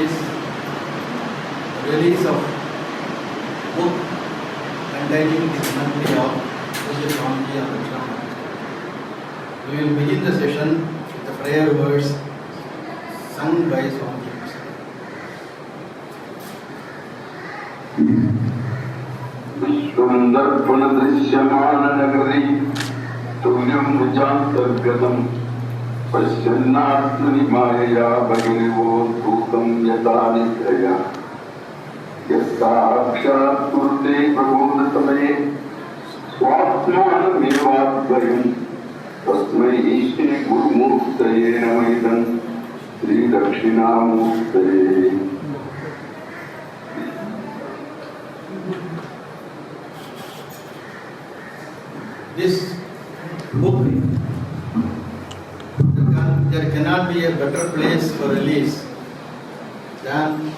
is release of book containing the commentary of Pujya Swami Dayananda Saraswati. We will begin the session with the prayer words sung by Swamiji. Vishwamdarpana drishyamana nagari tulyam vijantargatam pasyannatmani maya bhagirivo tutam yatanitraya yasakshat kurte prabodhatame swatmanamevadvayam tasmai shri gurumurtaye namaidam Sri Dakshinamurthy. This book, there cannot be a better place for release than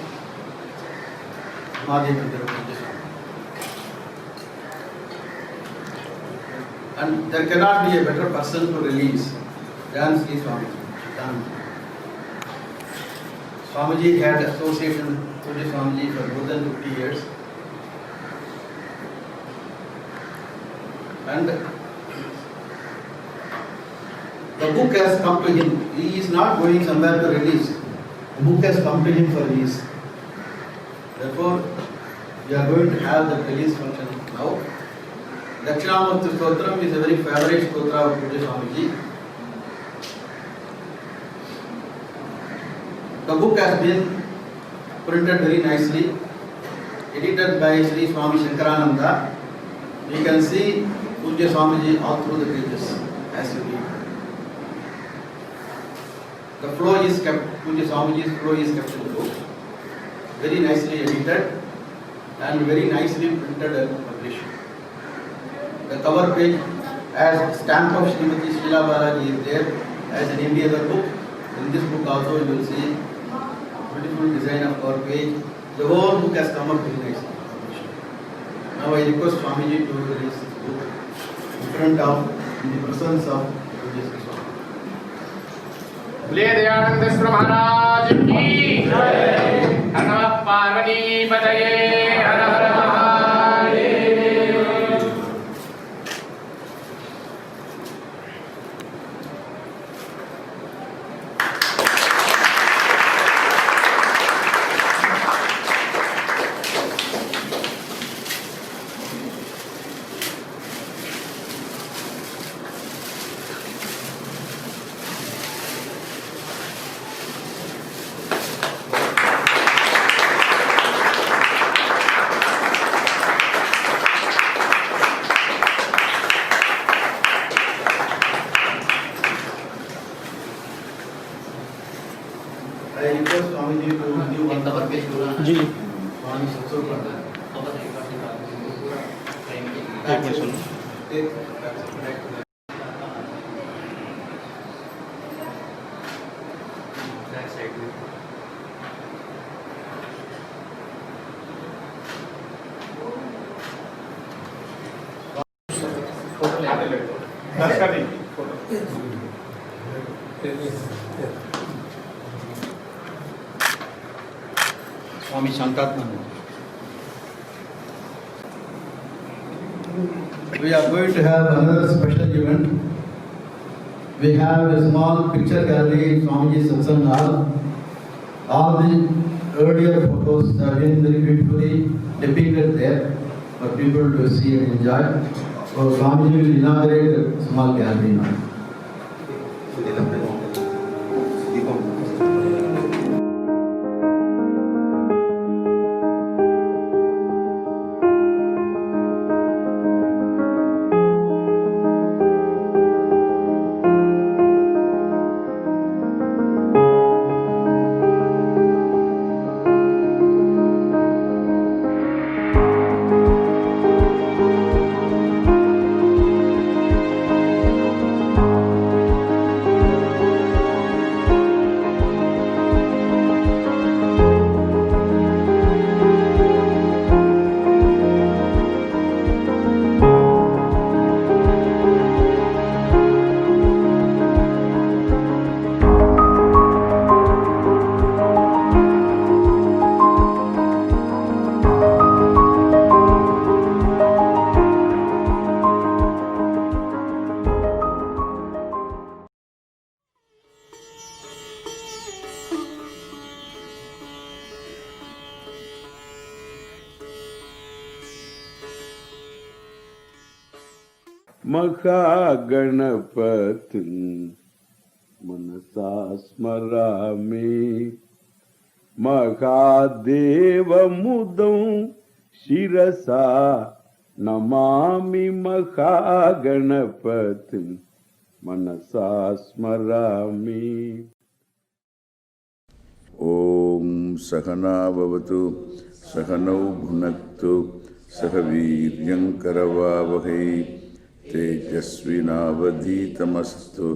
Mahabhisheka. And there cannot be a better person to release than Sri Swamiji. Swamiji had association with Pujya Swamiji for more than 50 years. And the book has come to him. He is not going somewhere to release. The book has come to him for release. Therefore, we are going to have the release function now. Dakshinamurthy Stotram is a very favorite stotra of Pujya Swamiji. The book has been printed very nicely, edited by Sri Swami Shankarananda. You can see Pujya Swamiji all through the pages as you read. The flow is kept, Pujya Swamiji's flow is kept in the book. Very nicely edited and very nicely printed and published. The cover page as stamp of Srimati Sheila Balaji is there as in any other book. In this book also you will see beautiful design of cover page. The whole book has come up very nicely. Now I request Swamiji to release this book in front of, in the presence of Pujya Swami. Vidya Dayananda Saraswati ki jai. Namaः Parvati Pataye Har Har Mahadev. I request Swamiji to give one cover page to Swami Satsura. Take that side. Swami Shankaratnam. We are going to have another special event. We have a small picture gallery in Swamiji's Satsang Hall. All the earlier photos have been very beautifully depicted there for people to see and enjoy. So Swamiji will inaugurate a small gallery now. महागणपतिं मनसा स्मरामि महादेवमुदं शिरसा नमामि महागणपतिं मनसा स्मरामि। ॐ सहना भवतु सहनौ भुनक्तु सह वीर्यं करवावहै तेजस्विनावधीतमस्तु।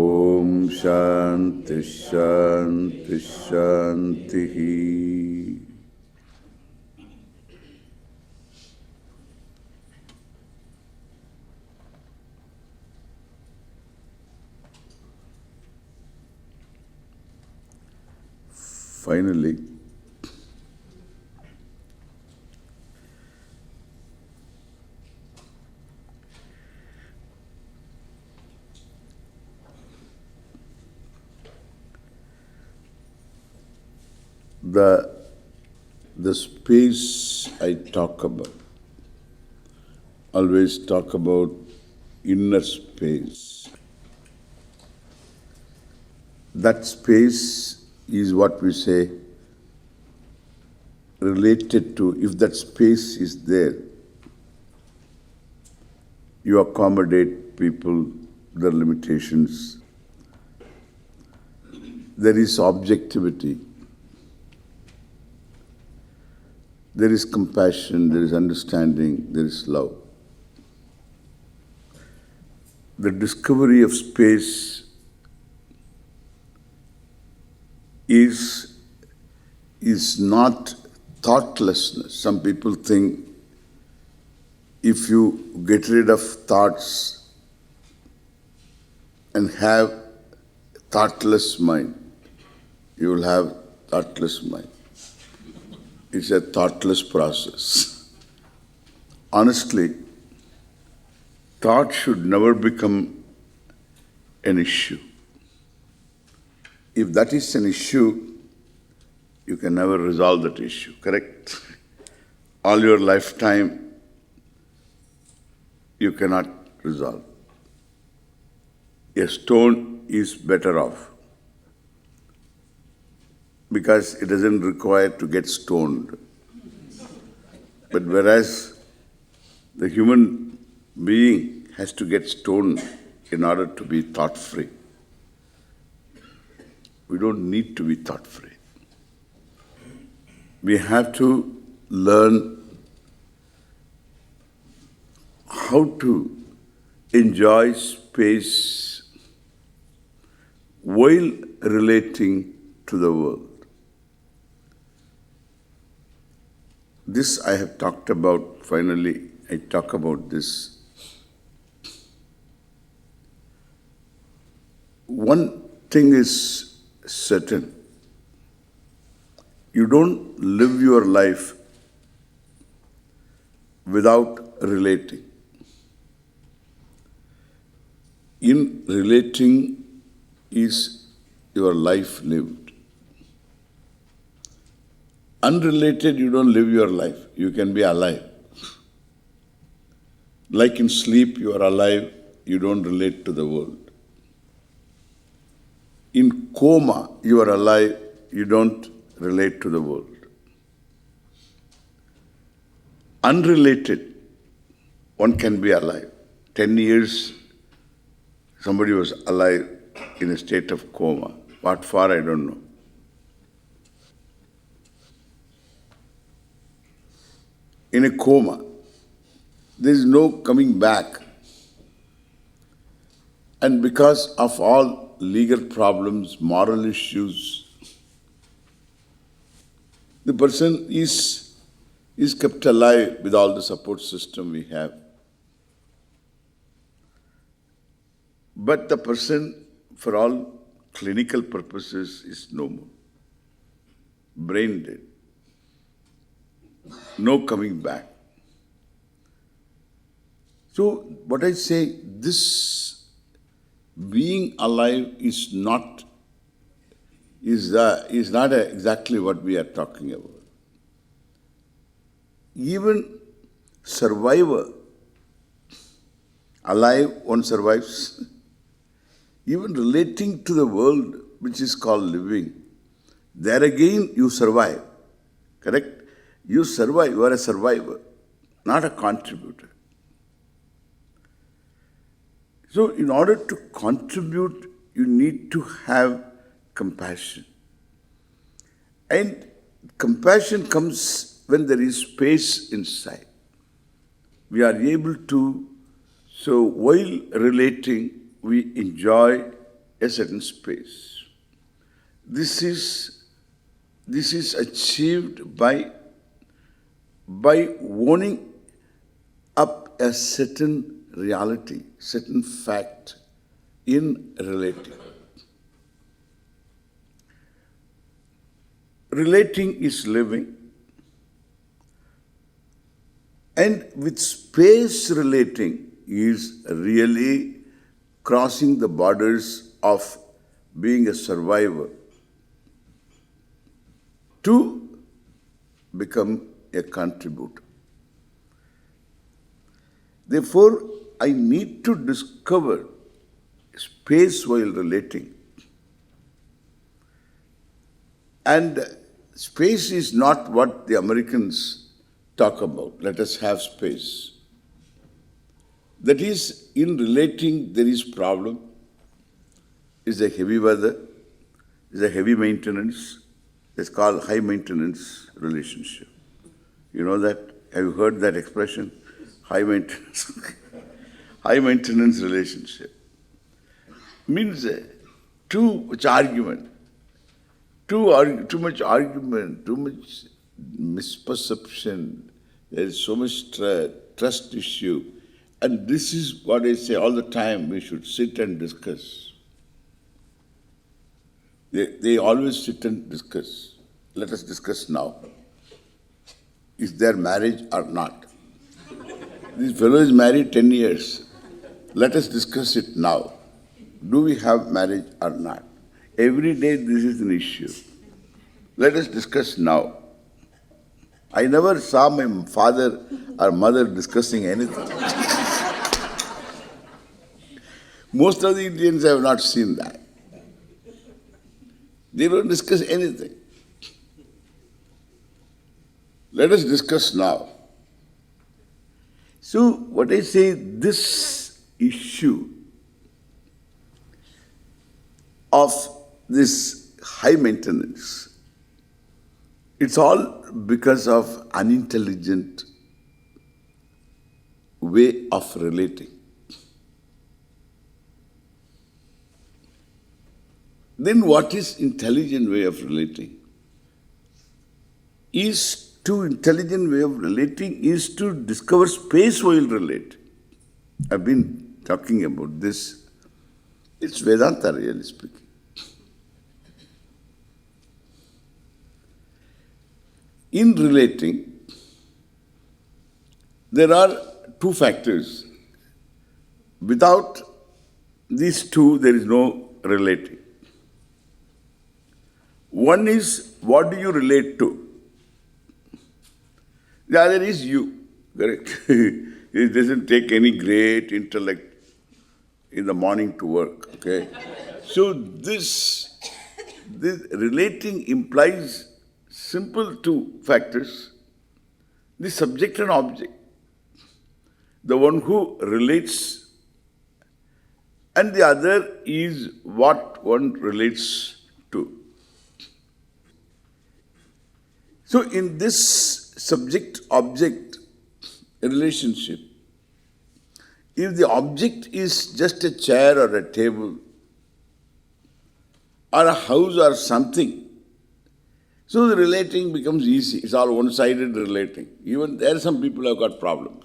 ॐ शान्ति शान्ति शान्तिः। Finally, the space I talk about, always talk about inner space. That space is what we say related to, if that space is there, you accommodate people, their limitations. There is objectivity. There is compassion, there is understanding, there is love. The discovery of space is not thoughtlessness. Some people think if you get rid of thoughts and have thoughtless mind, you will have thoughtless mind. It's a thoughtless process. Honestly, thought should never become an issue. If that is an issue, you can never resolve that issue, correct? All your lifetime, you cannot resolve. A stone is better off because it doesn't require to get stoned. But whereas the human being has to get stoned in order to be thought-free. We don't need to be thought-free. We have to learn how to enjoy space while relating to the world. This I have talked about, finally, I talk about this. One thing is certain. You don't live your life without relating. In relating is your life lived. Unrelated, you don't live your life. You can be alive. Like in sleep, you are alive, you don't relate to the world. In coma, you are alive, you don't relate to the world. Unrelated, one can be alive. 10 years, somebody was alive in a state of coma. What for, I don't know. In a coma, there is no coming back. And because of all legal problems, moral issues, the person is kept alive with all the support system we have. But the person, for all clinical purposes, is no more. Brain dead. No coming back. So, what I say, this being alive is not exactly what we are talking about. Even survivor. Alive, one survives. Even relating to the world, which is called living, there again you survive. Correct? You survive, you are a survivor, not a contributor. So in order to contribute, you need to have compassion. And compassion comes when there is space inside. We are able to, so while relating, we enjoy a certain space. This is achieved by owning up a certain reality, certain fact in relating. Relating is living, and with space relating is really crossing the borders of being a survivor to become a contributor. Therefore, I need to discover space while relating. And space is not what the Americans talk about. Let us have space. That is, in relating, there is problem, is a heavy weather, is a heavy maintenance. It's called high maintenance relationship. You know that? Have you heard that expression? High maintenance. High maintenance relationship. Means too much argument, too much argument, too much misperception. There is so much trust issue. And this is what I say all the time, we should sit and discuss. They always sit and discuss. Let us discuss now. Is there marriage or not? This fellow is married 10 years. Let us discuss it now. Do we have marriage or not? Every day this is an issue. Let us discuss now. I never saw my father or mother discussing anything. Most of the Indians have not seen that. They don't discuss anything. Let us discuss now. So, what I say, this issue of this high maintenance, it's all because of unintelligent way of relating. Then what is intelligent way of relating? Intelligent way of relating is to discover space while relating. I've been talking about this. It's Vedanta, really speaking. In relating, there are two factors. Without these two, there is no relating. One is, what do you relate to? The other is you, correct? It doesn't take any great intellect in the morning to work, okay? So this relating implies simple two factors, the subject and object. The one who relates, and the other is what one relates to. So in this subject-object relationship, if the object is just a chair or a table or a house or something, so the relating becomes easy. It's all one-sided relating. Even there some people have got problems.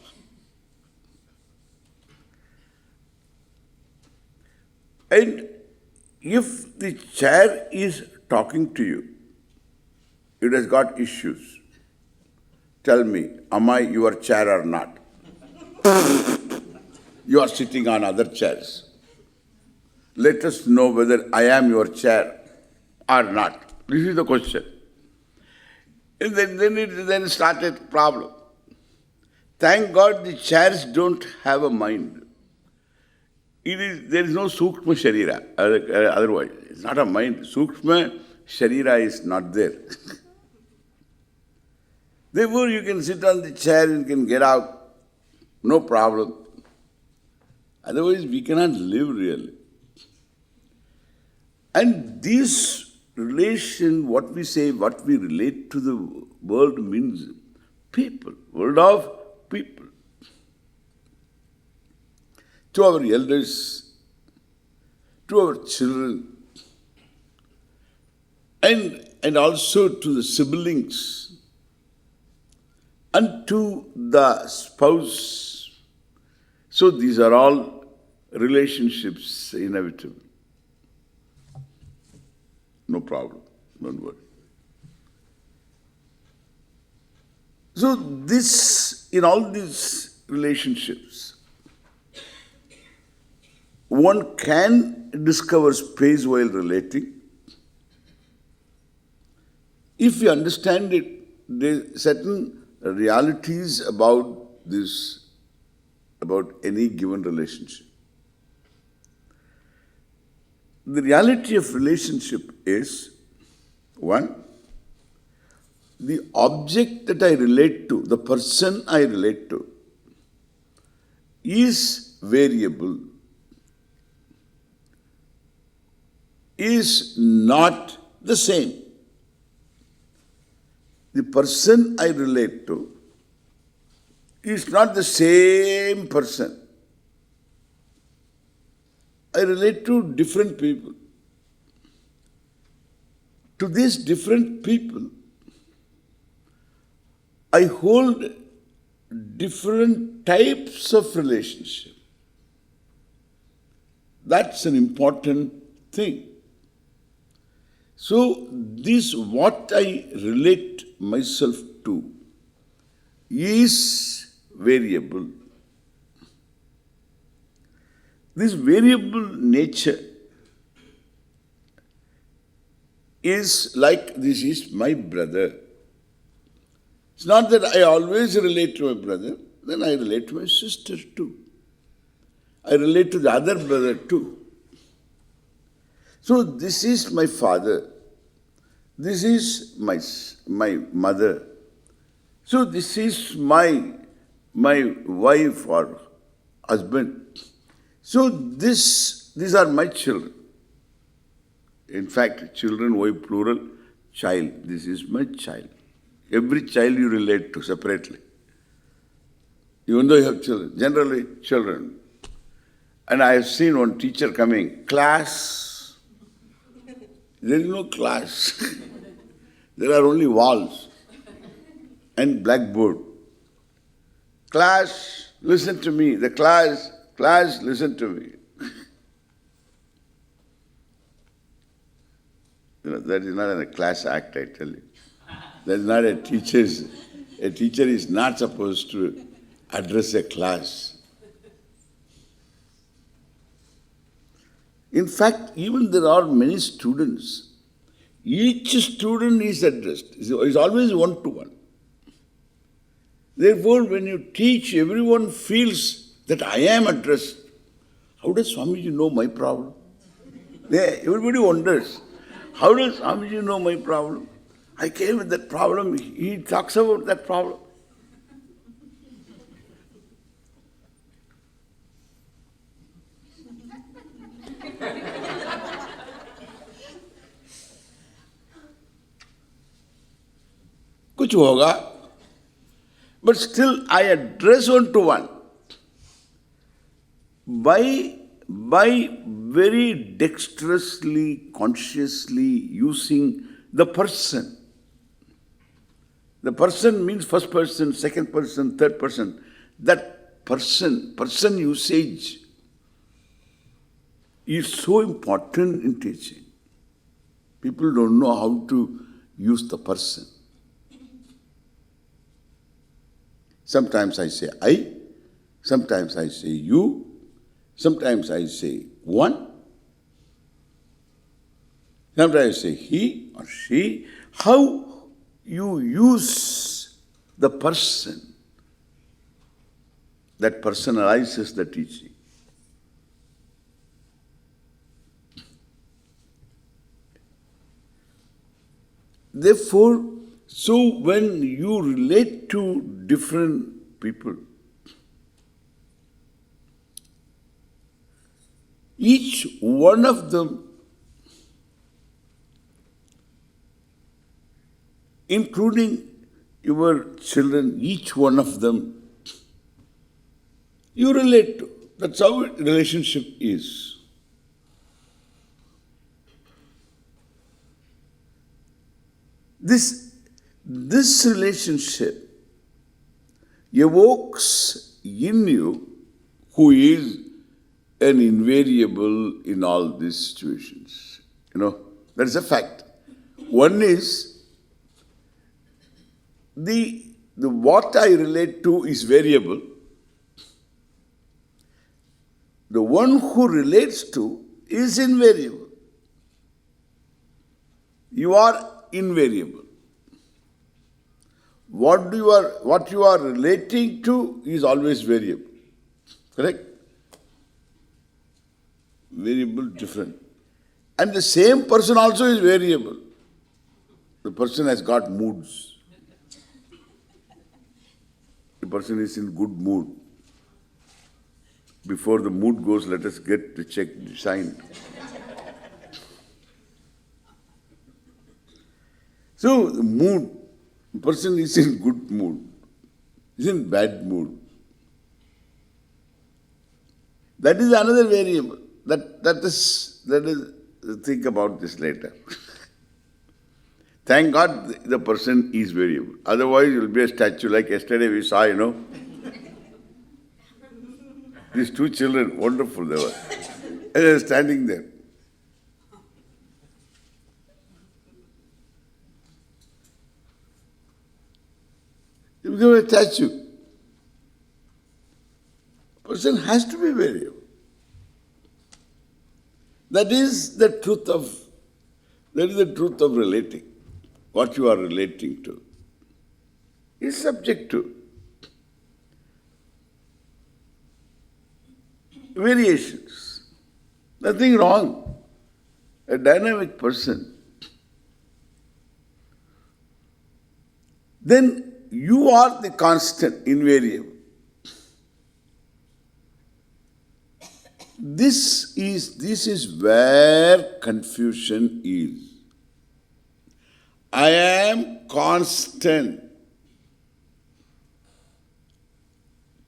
And if the chair is talking to you, it has got issues. Tell me, am I your chair or not? You are sitting on other chairs. Let us know whether I am your chair or not. This is the question. And then it started problem. Thank God the chairs don't have a mind. There is no Sukshma Sharira, otherwise. It's not a mind. Sukshma Sharira is not there. Therefore, you can sit on the chair and you can get out, no problem. Otherwise, we cannot live really. And this relation, what we say, what we relate to the world means people, world of people. To our elders, to our children, and also to the siblings, and to the spouse. So these are all relationships inevitable. No problem, don't worry. So this, in all these relationships, one can discover space while relating. If you understand it, there are certain realities about this, about any given relationship. The reality of relationship is, one, the object that I relate to, the person I relate to, is variable, is not the same. The person I relate to is not the same person. I relate to different people. To these different people, I hold different types of relationship. That's an important thing. So, this what I relate myself to is variable. This variable nature is like, this is my brother. It's not that I always relate to my brother, then I relate to my sister too. I relate to the other brother too. So this is my father. This is my mother. So this is my wife or husband. So these are my children. In fact, children, wife, plural, child. This is my child. Every child you relate to separately. Even though you have children, generally children. And I have seen one teacher coming, class. There is no class. There are only walls and blackboard. Class, listen to me. The class, listen to me. That is not a class act, I tell you. That is not a teacher's. A teacher is not supposed to address a class. In fact, even there are many students. Each student is addressed. It's always one-to-one. Therefore, when you teach, everyone feels that I am addressed. How does Swamiji know my problem? Everybody wonders. How does Swamiji know my problem? I came with that problem. He talks about that problem. Kuch hoga. But still I address one-to-one. By very dexterously, consciously using the person. The person means first person, second person, third person. That person usage is so important in teaching. People don't know how to use the person. Sometimes I say I, sometimes I say you, sometimes I say one, sometimes I say he or she. How you use the person that personalizes the teaching. Therefore, so when you relate to different people, each one of them, including your children, each one of them, you relate to. That's how relationship is. This relationship evokes in you who is an invariable in all these situations. That is a fact. One is the what I relate to is variable. The one who relates to is invariable. You are invariable. What you are relating to is always variable. Correct? Variable, different. And the same person also is variable. The person has got moods. The person is in good mood. Before the mood goes, let us get the check signed. So the mood, the person is in good mood, is in bad mood. That is another variable. That is think about this later. Thank God the person is variable. Otherwise it will be a statue like yesterday we saw, These two children, wonderful they were. And they were standing there. You become a statue. Person has to be variable. That is the truth of relating. What you are relating to is subject to variations. Nothing wrong. A dynamic person. Then you are the constant, invariable. This is where confusion is. I am constant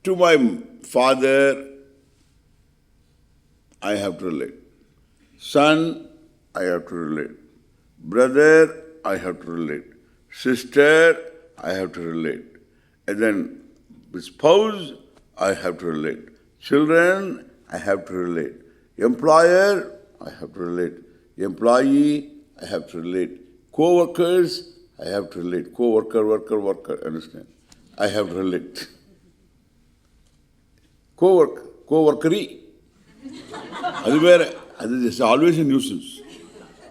to my father. I have to relate. Son, I have to relate. Brother, I have to relate. Sister, I have to relate. And then spouse, I have to relate. Children, I have to relate. Employer, I have to relate. Employee, I have to relate. Co-workers, I have to relate. Co-worker, worker, understand? I have to relate. Co-workery. That is always a nuisance.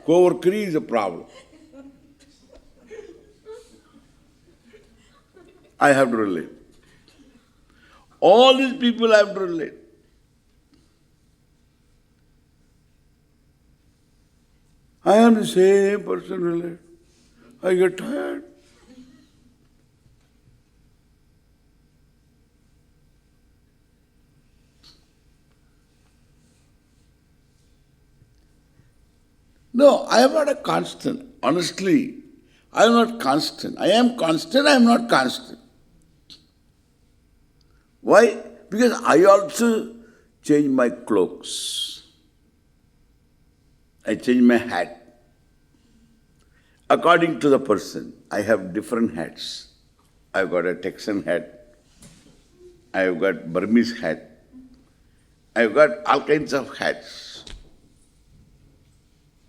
Co-workery is a problem. I have to relate. All these people have to relate. I am the same person relate. I get tired. No, I am not a constant. Honestly, I am not constant. I am constant, I am not constant. Why? Because I also change my clothes. I change my hat. According to the person, I have different hats. I've got a Texan hat. I've got Burmese hat. I've got all kinds of hats.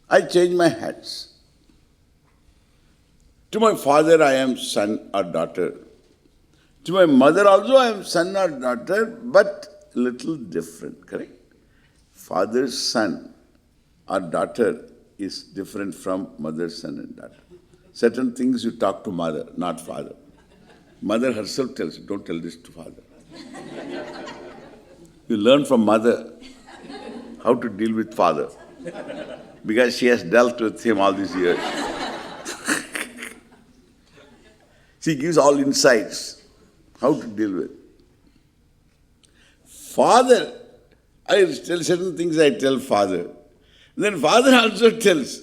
I change my hats. To my father, I am son or daughter. To my mother also, I am son or daughter, but little different, correct? Father's son or daughter is different from mother's son and daughter. Certain things you talk to mother, not father. Mother herself tells you, don't tell this to father. You learn from mother how to deal with father. Because she has dealt with him all these years. She gives all insights how to deal with. Father, I tell certain things, I tell father. Then father also tells,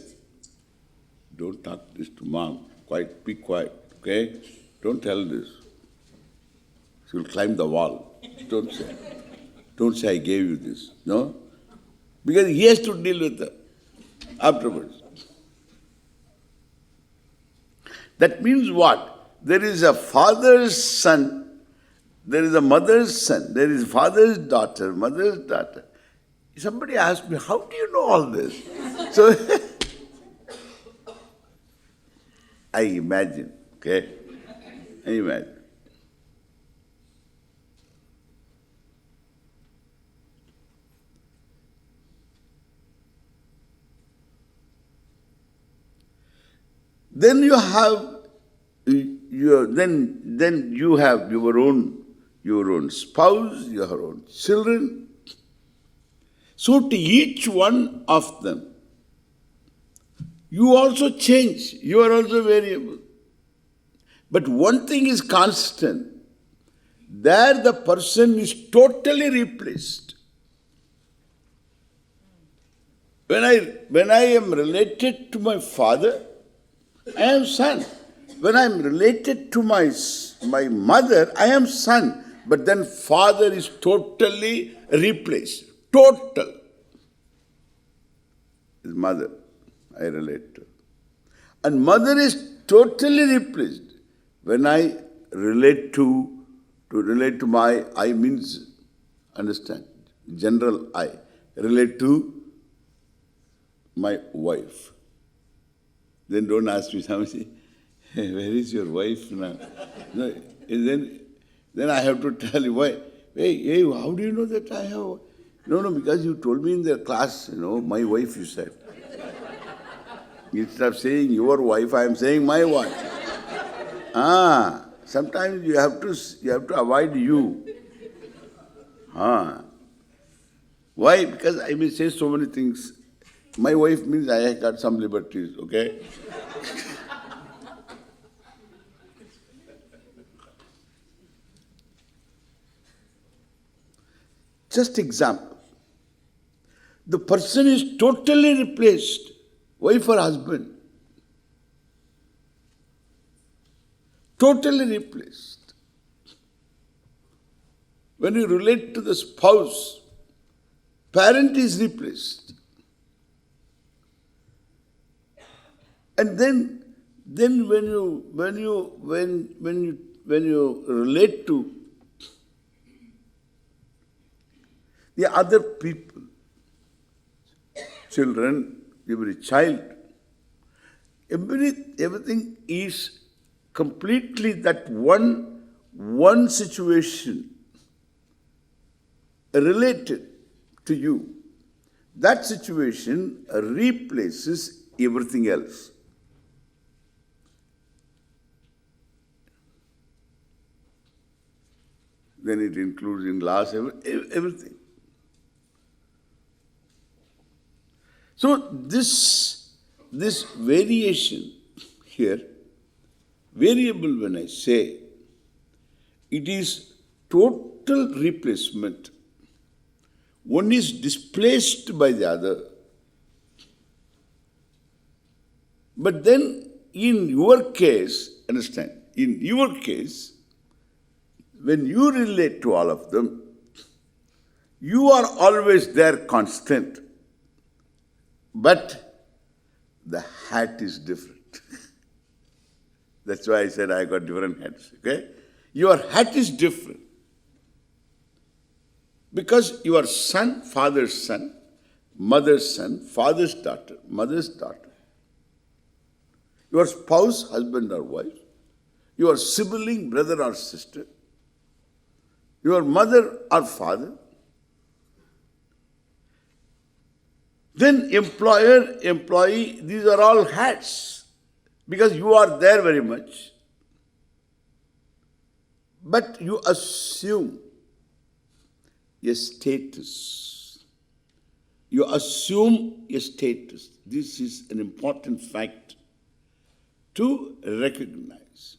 don't talk this to mom, be quiet, okay? Don't tell this. She will climb the wall. Don't say. Don't say I gave you this. No? Because he has to deal with her afterwards. That means what? There is a father's son, there is a mother's son, there is father's daughter, mother's daughter. Somebody asked me, how do you know all this? So, I imagine, okay? I imagine. Then you have then you have your own spouse, your own children. So to each one of them, you also change. You are also variable. But one thing is constant. There the person is totally replaced. When I am related to my father, I am son. When I am related to my mother, I am son. But then father is totally replaced. Total. His mother, I relate to. And mother is totally replaced. When I relate to my, I means, understand, general I, relate to my wife. Then don't ask me, Swamiji, where is your wife now? No, then I have to tell you, why? Hey, how do you know that I have? No, because you told me in the class, my wife, you said. Instead of saying your wife, I am saying my wife. Sometimes you have to avoid you. Why? Because I may say so many things. My wife means I have got some liberties, okay? Just example. The person is totally replaced, wife or husband. Totally replaced. When you relate to the spouse, parent is replaced. And then when you relate to the other people, children, every child, everything is completely that one situation related to you. That situation replaces everything else. Then it includes in-laws, everything. So this variation here, variable when I say, it is total replacement. One is displaced by the other. But then in your case, understand, in your case, when you relate to all of them, you are always there constant. But the hat is different. That's why I said I got different hats, okay? Your hat is different. Because you are son, father's son, mother's son, father's daughter, mother's daughter. Your spouse, husband or wife. Your sibling, brother or sister. Your mother or father. Then employer, employee, these are all hats. Because you are there very much. But you assume a status. You assume a status. This is an important fact to recognize.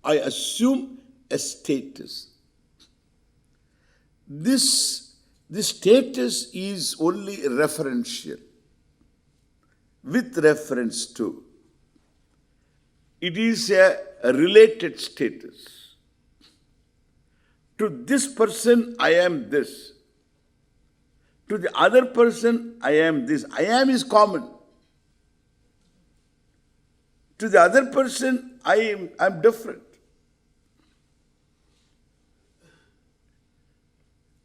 I assume a status. This status is only referential, with reference to. It is a related status. To this person, I am this. To the other person, I am this. I am is common. To the other person, I am different.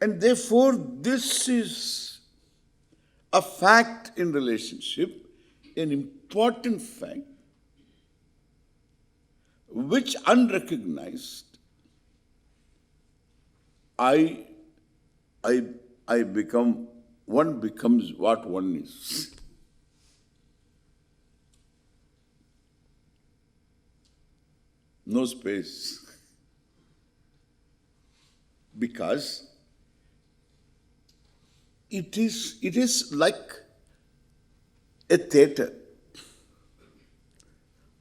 And therefore, this is a fact in relationship, an important fact, which unrecognized, I become, one becomes what one is. No space. Because it is like a theater.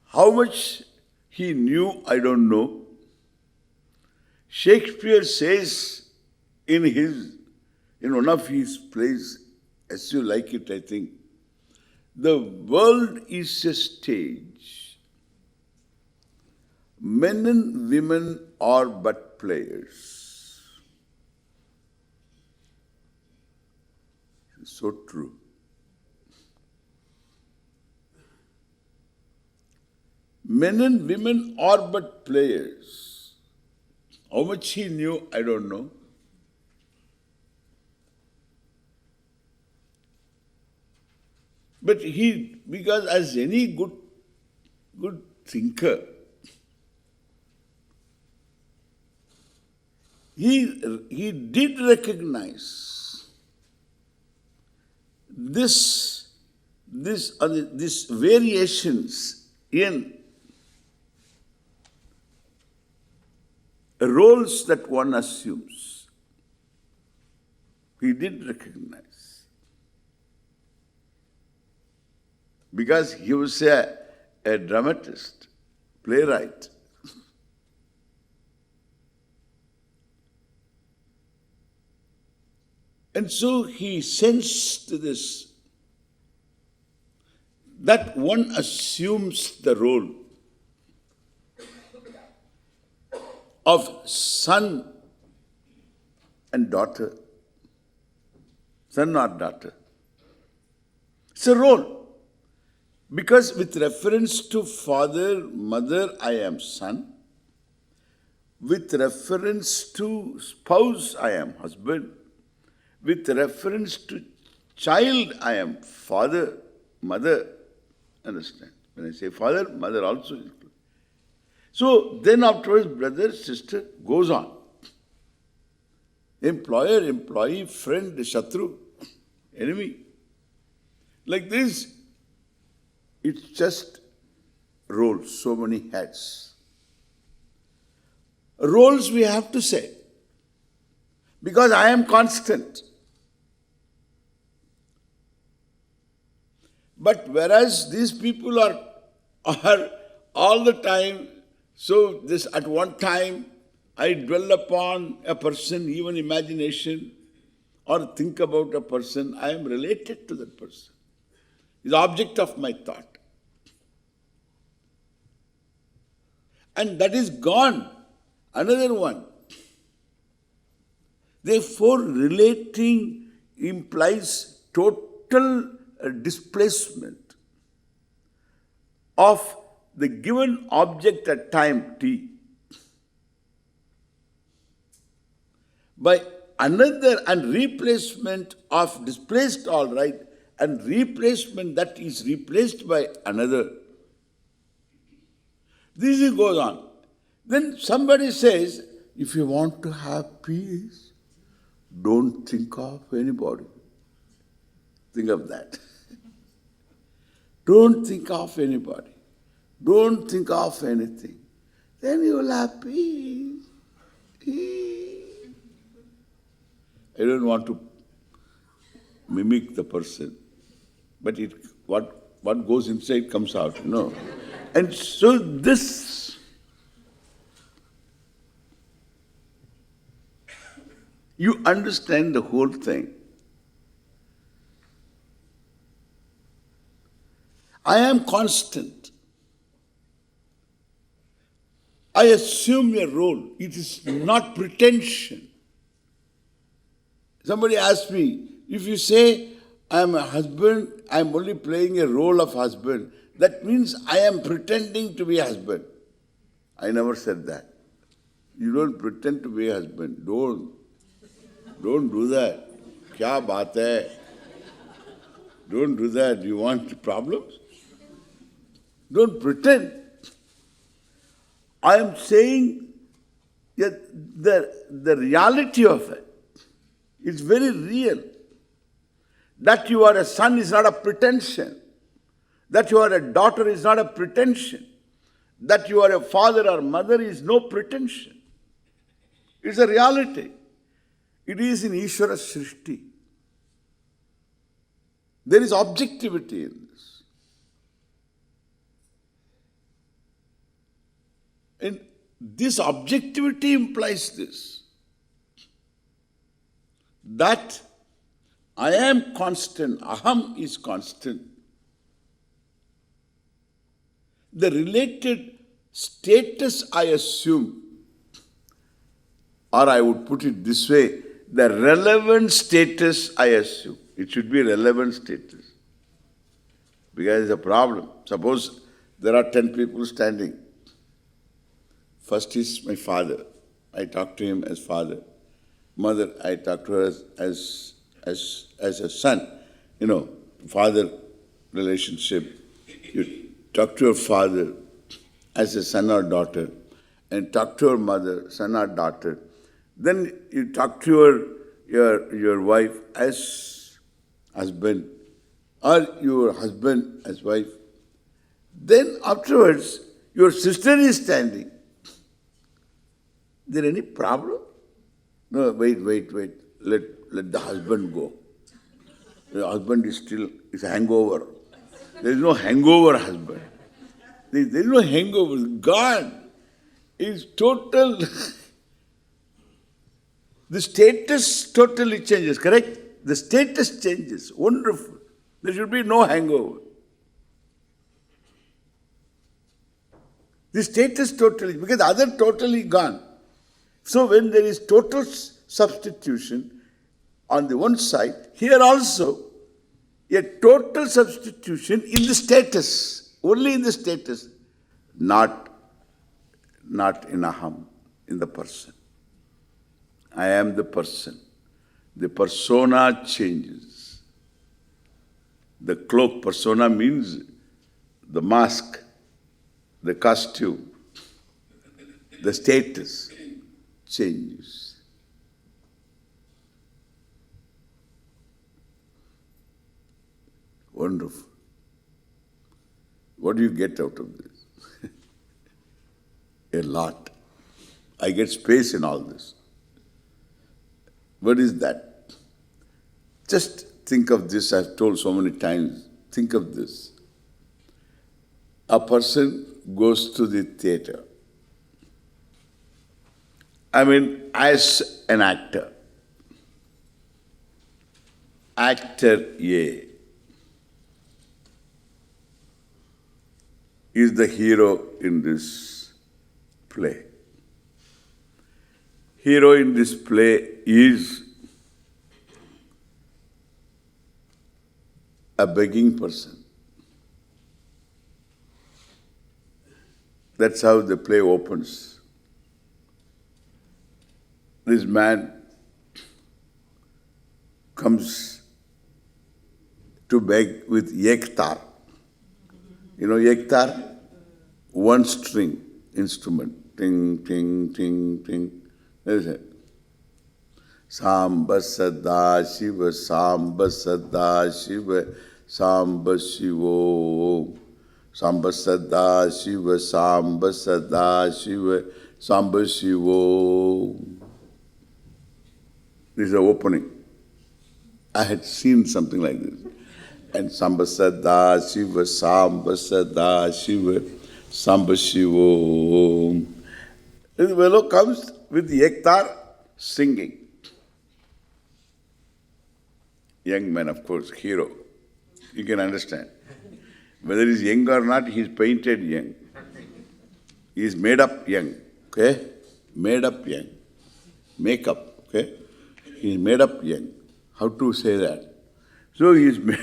How much he knew, I don't know. Shakespeare says in one of his plays, As You Like It, I think, the world is a stage. Men and women are but players. So true. Men and women are but players. How much he knew, I don't know. But because as any good thinker, he did recognize this variations in roles that one assumes. He did recognize. Because he was a dramatist, playwright. And so he sensed this, that one assumes the role of son and daughter, son or daughter. It's a role. Because with reference to father, mother, I am son. With reference to spouse, I am husband. With reference to child, I am father, mother. Understand? When I say father, mother also is included. So then afterwards, brother, sister goes on. Employer, employee, friend, shatru, enemy. Like this, it's just roles, so many hats. Roles we have to say. Because I am constant. But whereas these people are all the time, so this at one time I dwell upon a person, even imagination, or think about a person, I am related to that person. Is the object of my thought. And that is gone. Another one. Therefore, relating implies total displacement of the given object at time t by another, and replacement of displaced, all right, and replacement that is replaced by another. This goes on. Then somebody says, if you want to have peace, don't think of anybody. Think of that. Don't think of anybody. Don't think of anything. Then you will have peace. I don't want to mimic the person, but what goes inside comes out, And so this, you understand the whole thing. I am constant. I assume a role. It is not pretension. Somebody asked me, if you say, I am a husband, I am only playing a role of husband, that means I am pretending to be a husband. I never said that. You don't pretend to be a husband. Don't do that. Kya baat hai? Don't do that. You want problems? Don't pretend. I am saying that the reality of it is very real. That you are a son is not a pretension. That you are a daughter is not a pretension. That you are a father or mother is no pretension. It's a reality. It is in Ishvara Srishti. There is objectivity in this. And this objectivity implies this, that I am constant, aham is constant. The related status I assume, or I would put it this way, the relevant status I assume. It should be relevant status. Because it's a problem. Suppose there are 10 people standing. First is my father. I talk to him as father. Mother, I talk to her as a son. Father relationship. You talk to your father as a son or daughter, and talk to your mother, son or daughter. Then you talk to your wife as husband, or your husband as wife. Then afterwards, your sister is standing. Is there any problem? No, wait. Let the husband go. The husband is hangover. There is no hangover husband. There is no hangover. God is total. The status totally changes, correct? The status changes. Wonderful. There should be no hangover. The status totally, because the other totally gone. So when there is total substitution on the one side, here also a total substitution in the status, only in the status, not in aham, in the person. I am the person. The persona changes. The cloak, persona means the mask, the costume, the status changes. Wonderful. What do you get out of this? A lot. I get space in all this. What is that? Just think of this, I've told so many times. Think of this. A person goes to the theatre. As an actor. Actor A is the hero in this play. Hero in this play is a begging person. That's how the play opens. This man comes to beg with yektar. You know yektar? One string instrument. Ting, ting, ting, ting. That is it. Samba Sada Shiva, Samba Sada Shiva, Samba Shivo. Samba Sada Shiva, Samba Sada Shiva, Samba Shivo. This is the opening. I had seen something like this. And Samba Sada Shiva, Samba Sada Shiva, Samba Shiva. The fellow comes with the ektar singing. Young man, of course, hero. You can understand. Whether he's young or not, he's painted young. He's made up young. Okay? Made up young. Makeup. Okay? He's made up young. How to say that? So he's made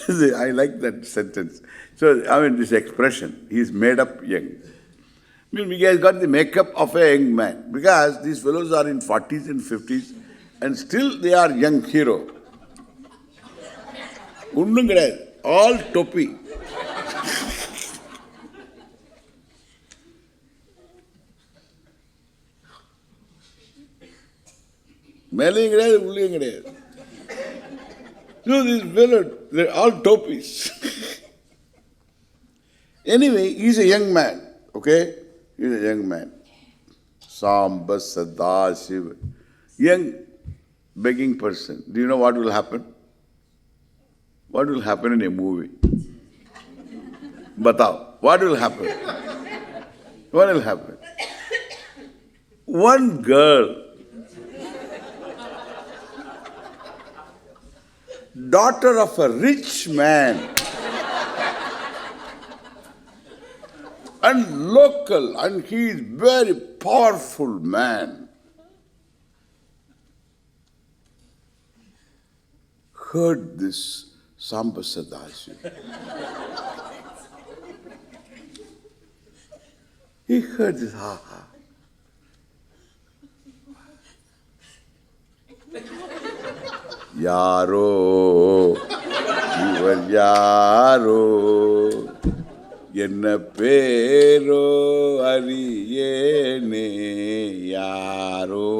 I like that sentence. So, this expression, he's made up young. He has got the makeup of a young man. Because these fellows are in 40s and 50s and still they are young hero. All topi. So these fellows, they're all topis. Anyway, he's a young man, okay? He's a young man. Samba Sada Shiva. Young, begging person. Do you know what will happen? What will happen in a movie? Batao. What will happen? What will happen? One girl, daughter of a rich man, and local, and he is very powerful man, heard this Samba Sadashiva. He heard this, ha ha. Yaro, ivar yaro, enna pero ariyene yaro.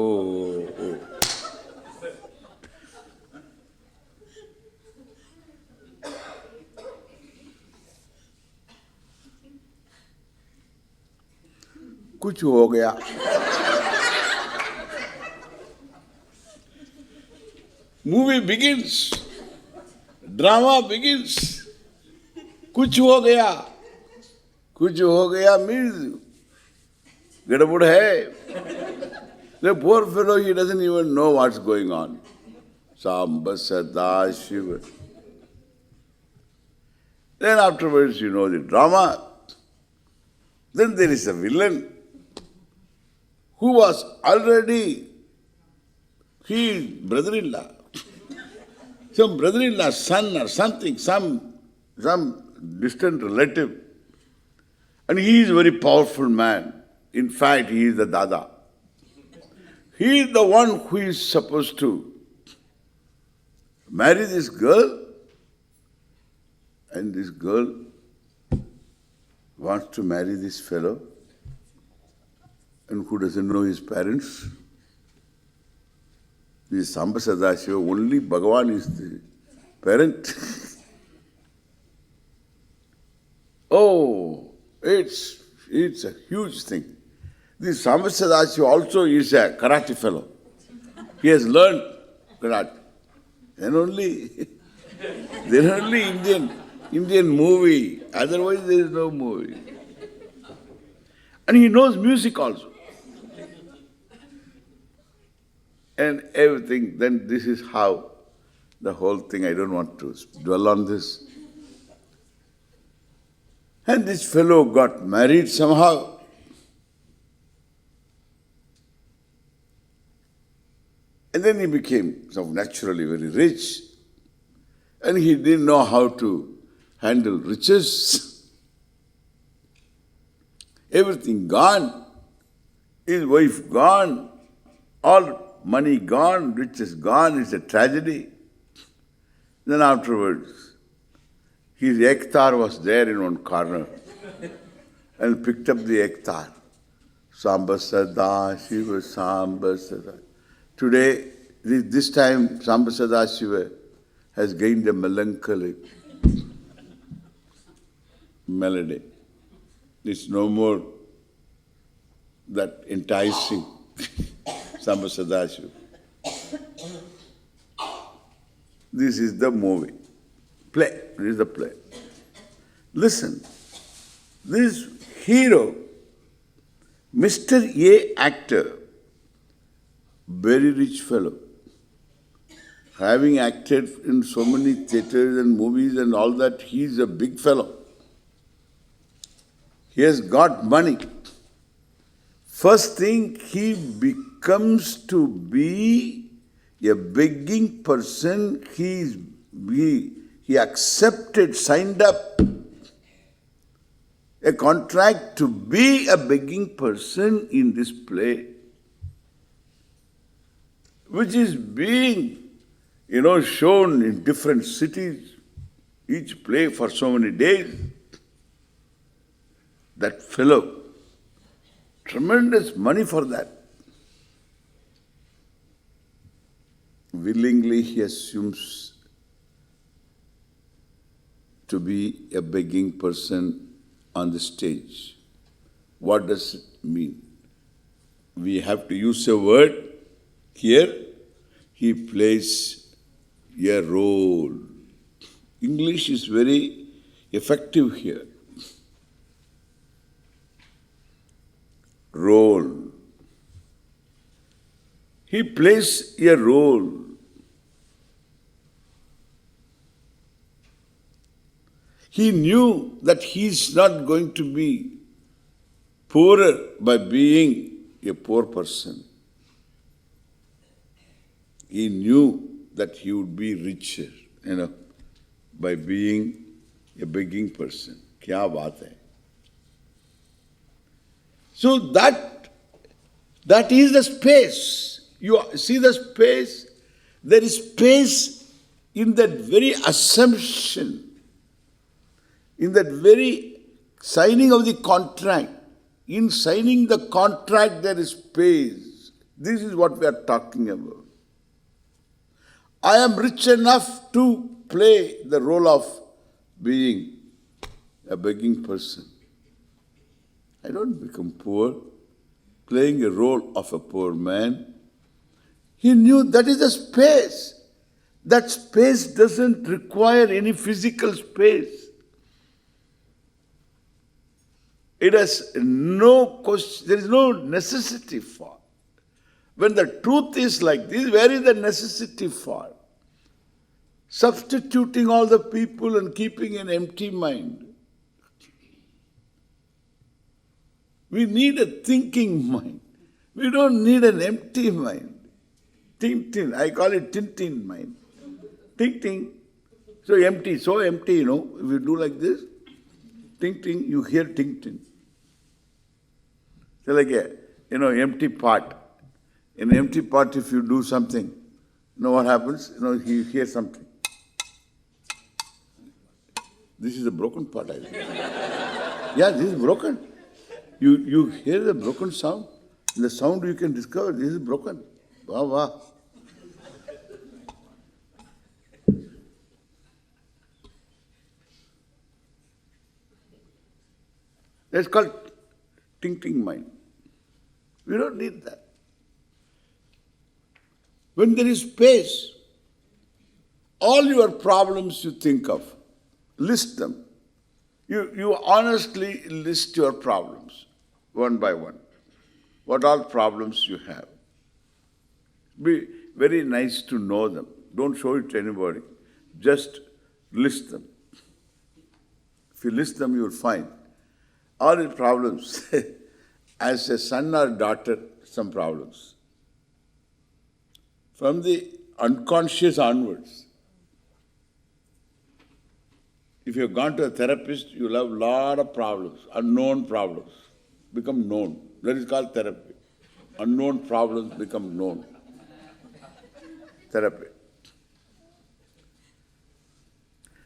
कुछ हो गया. Movie begins, drama begins. कुछ हो गया. कुछ हो गया means गड़बड़ है. The poor fellow, he doesn't even know what's going on. Samba Sada Shiva. Then afterwards, you know the drama. Then there is a villain who was already his brother-in-law. Some brother-in-law, son or something, some distant relative. And he is a very powerful man. In fact, he is the Dada. He is the one who is supposed to marry this girl, and this girl wants to marry this fellow, and who doesn't know his parents. This Samba Sadashiva, only Bhagavan is the parent. Oh, it's a huge thing. This Samba Sadashiva also is a karate fellow. He has learned karate. Then only Indian movie. Otherwise there is no movie. And he knows music also. And everything, then this is how the whole thing, I don't want to dwell on this. And this fellow got married somehow. And then he became naturally very rich. And he didn't know how to handle riches. Everything gone. His wife gone. All money gone, riches gone. It's a tragedy. Then afterwards, his ektar was there in one corner and picked up the ektar. Samba Sada Shiva, Samba Sada. Today, this time, Samba Sada Shiva has gained a melancholic melody. It's no more that enticing Samba Sada Shiva. This is the movie. Play. This is the play. Listen. This hero, Mr. A actor, very rich fellow, having acted in so many theatres and movies and all that, he is a big fellow. He has got money. First thing, he becomes to be a begging person. He accepted, signed up a contract to be a begging person in this play, which is being, shown in different cities, each play for so many days. That fellow, tremendous money for that. Willingly he assumes to be a begging person on the stage. What does it mean? We have to use a word here. He plays a role. English is very effective here. Role. He plays a role. He knew that he is not going to be poorer by being a poor person. He knew that he would be richer, by being a begging person. Kya baat hai? So that is the space. You see the space? There is space in that very assumption, in that very signing of the contract. In signing the contract, there is space. This is what we are talking about. I am rich enough to play the role of being a begging person. I don't become poor, playing a role of a poor man. He knew that is the space. That space doesn't require any physical space. It has no question, there is no necessity for. When the truth is like this, where is the necessity for? Substituting all the people and keeping an empty mind. We need a thinking mind. We don't need an empty mind. Tintin, I call it Tintin mind. Ting-ting. So empty, if you do like this, ting-ting, you hear ting-ting. So like empty pot. In an empty pot, if you do something, you know what happens? You hear something. This is a broken pot, I think. Yeah, this is broken. You hear the broken sound. In the sound you can discover this is broken. Wow, wow. That's called ting-ting mind. We don't need that. When there is space, all your problems you think of, list them. You honestly list your problems, one by one. What all problems you have. Be very nice to know them. Don't show it to anybody. Just list them. If you list them, you will find all the problems. As a son or daughter, some problems. From the unconscious onwards. If you have gone to a therapist, you will have a lot of problems, unknown problems, become known. That is called therapy. Unknown problems become known. Therapy.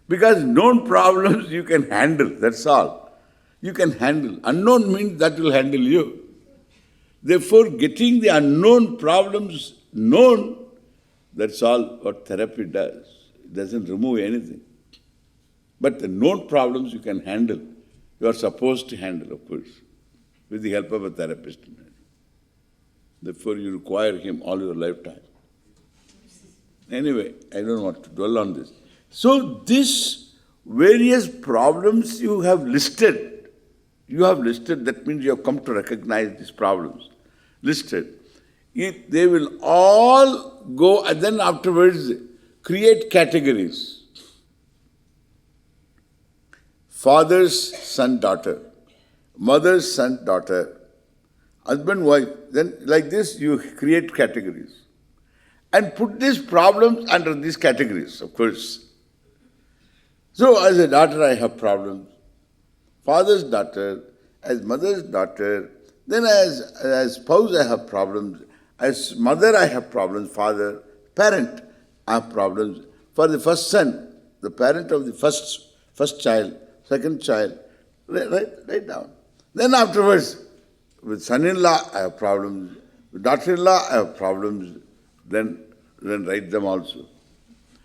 Because known problems you can handle, that's all. You can handle. Unknown means that will handle you. Therefore, getting the unknown problems known, that's all what therapy does. It doesn't remove anything. But the known problems you can handle. You are supposed to handle, of course, with the help of a therapist. Therefore, you require him all your lifetime. Anyway, I don't want to dwell on this. So these various problems you have listed, that means you have come to recognize these problems, listed. They will all go and then afterwards create categories. Father's son, daughter, mother's son, daughter, husband, wife. Then like this you create categories. And put these problems under these categories, of course. So as a daughter I have problems, father's daughter, as mother's daughter, then as spouse I have problems, as mother I have problems, father, parent I have problems. For the first son, the parent of the first child, second child, write down. Then afterwards, with son-in-law I have problems, with daughter-in-law I have problems, then write them also.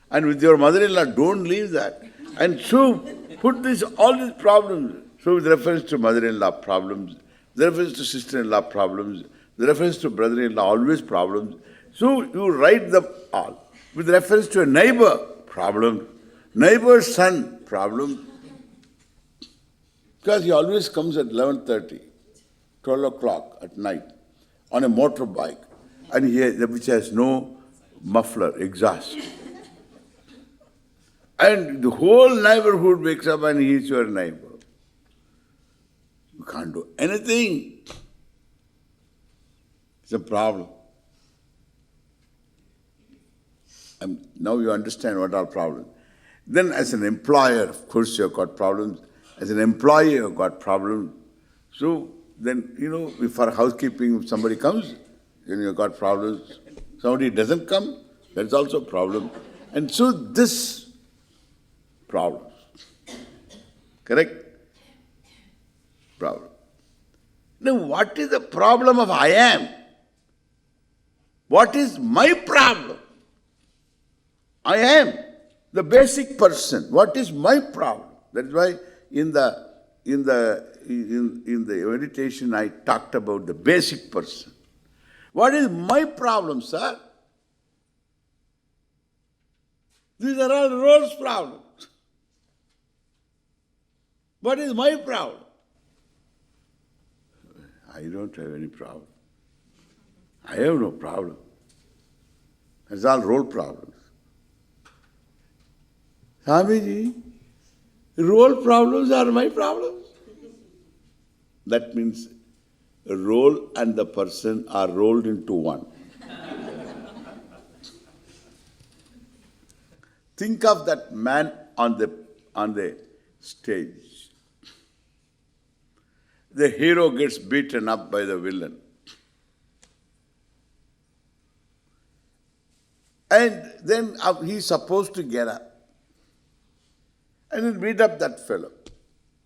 And with your mother-in-law, don't leave that. And so put all these problems. So with reference to mother-in-law problems, with reference to sister-in-law problems, with reference to brother-in-law, always problems. So you write them all. With reference to a neighbor, problem. Neighbor's son, problem. Because he always comes at 11:30, 12 o'clock at night on a motorbike, and which has no muffler, exhaust. And the whole neighborhood wakes up and he is your neighbor. You can't do anything. It's a problem. And now you understand what are problems. Then as an employer, of course you have got problems. As an employee you have got problems. So then, if for housekeeping, if somebody comes, then you have got problems. Somebody doesn't come, that's also a problem. And so this problems. Correct? Problem. Now what is the problem of I am? What is my problem? I am the basic person. What is my problem? That's why in the meditation I talked about the basic person. What is my problem, sir? These are all roles problems. What is my problem? I don't have any problem. I have no problem. It's all role problems. Swamiji, role problems are my problems. That means a role and the person are rolled into one. Think of that man on the stage. The hero gets beaten up by the villain. And then he's supposed to get up and then beat up that fellow.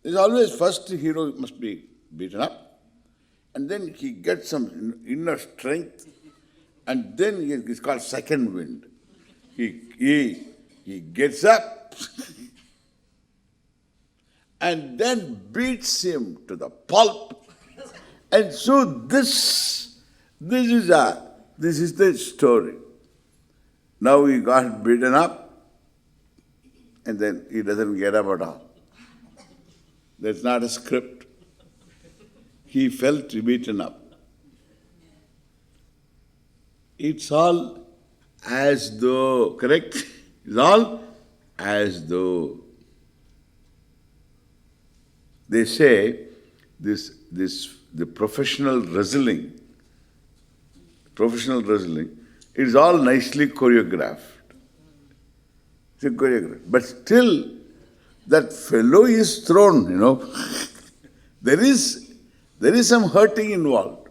There's always first the hero must be beaten up, and then he gets some inner strength, and then it's called second wind. He gets up and then beats him to the pulp. And so this is the story. Now he got beaten up and then he doesn't get up at all. That's not a script. He felt beaten up. It's all as though, correct? It's all as though. They say the professional wrestling is all nicely choreographed. It's choreographed. But still, that fellow is thrown, There is some hurting involved.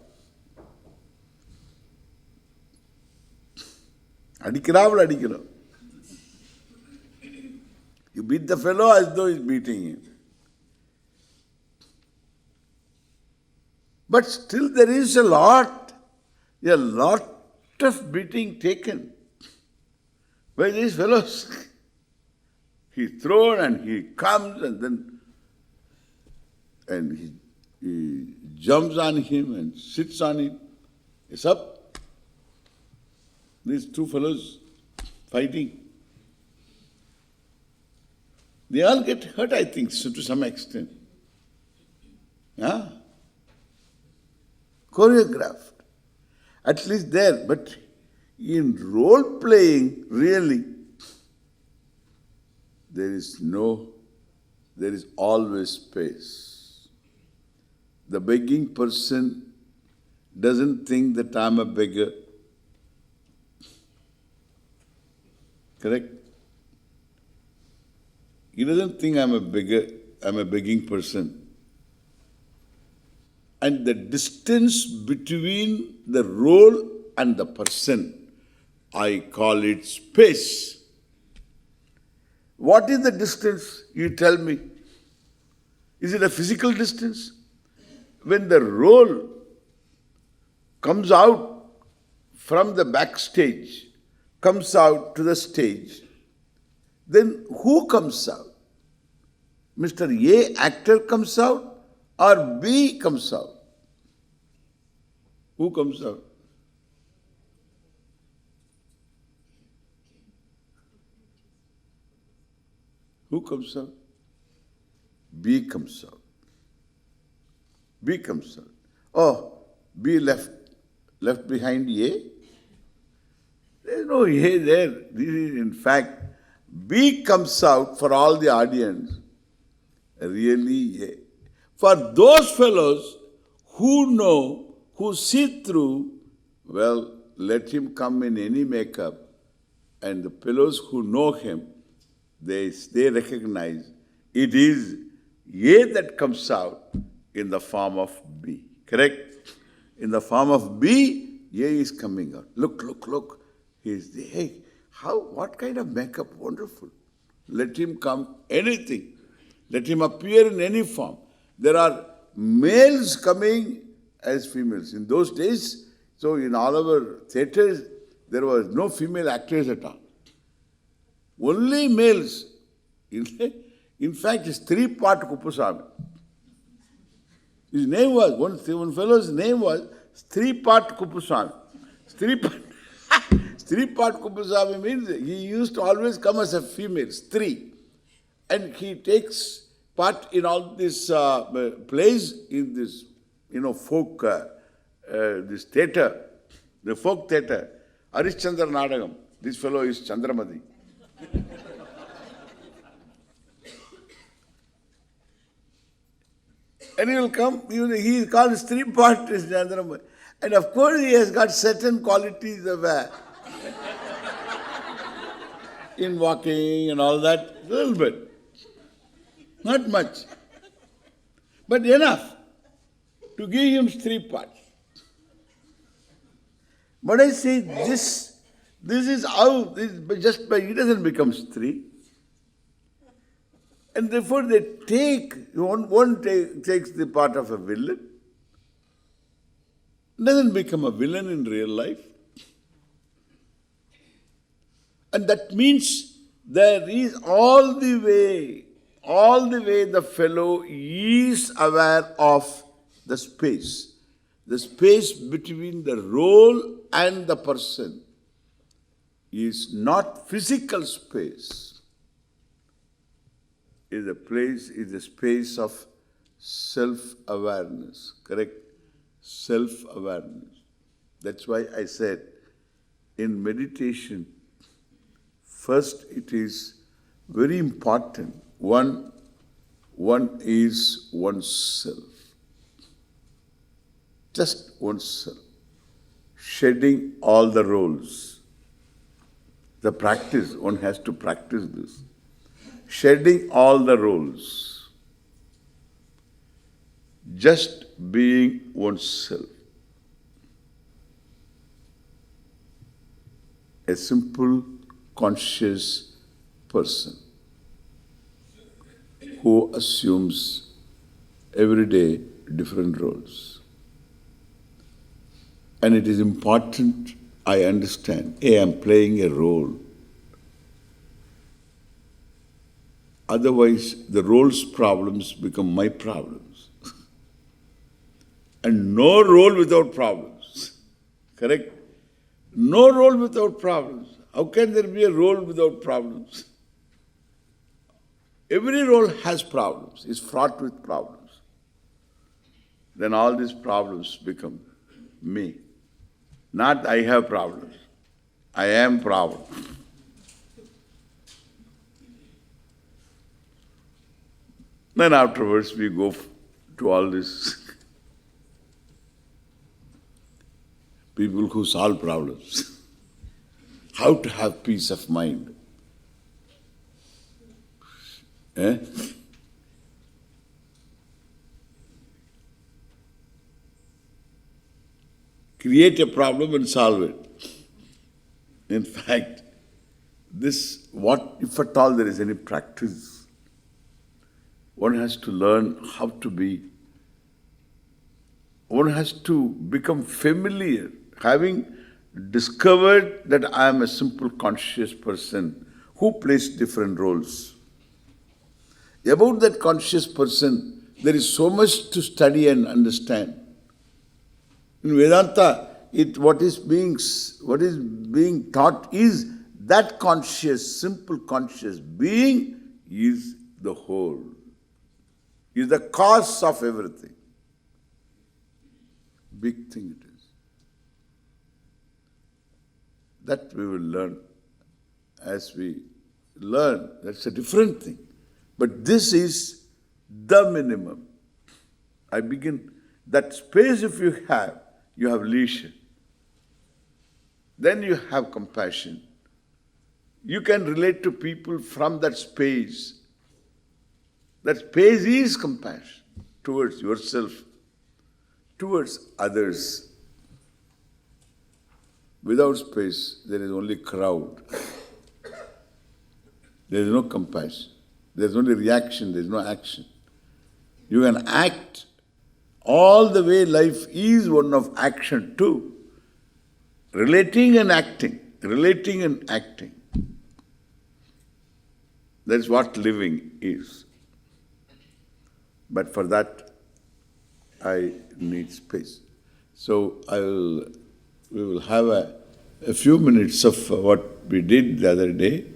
Adikirav. You beat the fellow as though he's beating him. But still there is a lot of beating taken by these fellows. He's thrown and he comes and he jumps on him and sits on him. It's up. These two fellows fighting. They all get hurt, I think, so to some extent. Yeah? Choreographed. At least there. But in role playing, really, there is always space. The begging person doesn't think that I'm a beggar. Correct? He doesn't think I'm a beggar, I'm a begging person. And the distance between the role and the person, I call it space. What is the distance? You tell me. Is it a physical distance? When the role comes out from the backstage, comes out to the stage, then who comes out? Mr. A actor comes out or B comes out? Who comes out? Who comes out? B comes out. B comes out. Oh, B left behind A? There is no A there. This is in fact, B comes out for all the audience, really A. For those fellows who know, who see through, well, let him come in any makeup, and the fellows who know him, they recognize it is A that comes out in the form of B. Correct? In the form of B, A is coming out. Look. He's the, hey, what kind of makeup? Wonderful. Let him come anything. Let him appear in any form. There are males coming as females. In those days, so in all our theatres, there was no female actors at all. Only males. In fact, it's three-part Kupuswami. His name was, one fellow's name was three-part Kupuswami. Three-part Kupuswami means he used to always come as a female, three. And he takes part in all these plays, in this, folk, this theatre, the folk theatre. Harishchandra Nadagam. This fellow is Chandramati. And he will come, he is called three-part Chandramati. And of course he has got certain qualities of in walking and all that, a little bit. Not much. But enough to give him three parts. But I say this is how, just by, he doesn't become three. And therefore they take, one takes the part of a villain, doesn't become a villain in real life. And that means there is all the way the fellow is aware of the space between the role and the person is not physical space, is a space of self-awareness, correct? Self-awareness. That's why I said in meditation, first it is very important. One is oneself. Just oneself. Shedding all the roles. The practice, one has to practice this. Shedding all the roles. Just being oneself. A simple, conscious person who assumes every day different roles. And it is important, I understand, I am playing a role. Otherwise, the role's problems become my problems. And no role without problems. Correct? No role without problems. How can there be a role without problems? Every role has problems, is fraught with problems. Then all these problems become me. Not I have problems. I am problem. Then afterwards we go to all these people who solve problems. How to have peace of mind. Eh? Create a problem and solve it. In fact, this, what if at all there is any practice, one has to learn how to be, one has to become familiar, having discovered that I am a simple conscious person who plays different roles. About that conscious person, there is so much to study and understand. In Vedanta, what is being taught is that conscious, simple conscious being is the whole, is the cause of everything. Big thing it is. That we will learn as we learn. That's a different thing. But this is the minimum. I begin, that space if you have leisure. Then you have compassion. You can relate to people from that space. That space is compassion towards yourself, towards others. Without space, there is only crowd. There is no compassion. There is only reaction, there is no action. You can act all the way. Life is one of action too. Relating and acting. Relating and acting. That is what living is. But for that, I need space. So we will have a few minutes of what we did the other day.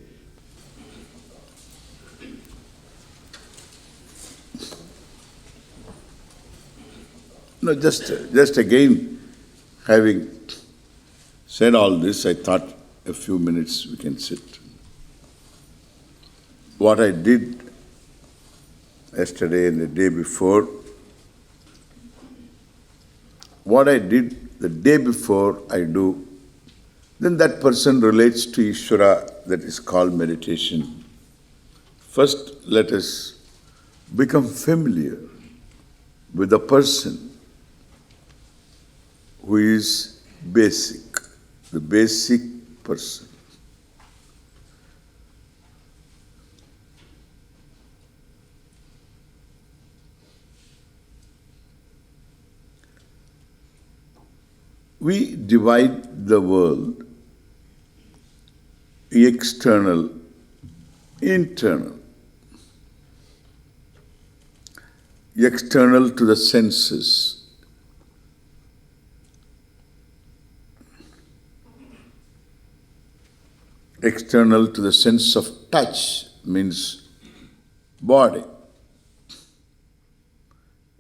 No, just again, having said all this, I thought a few minutes we can sit. What I did yesterday and the day before, what I did the day before I do, then that person relates to Ishvara, that is called meditation. First, let us become familiar with the person who is basic, the basic person. We divide the world external, internal. External to the senses. External to the sense of touch means body.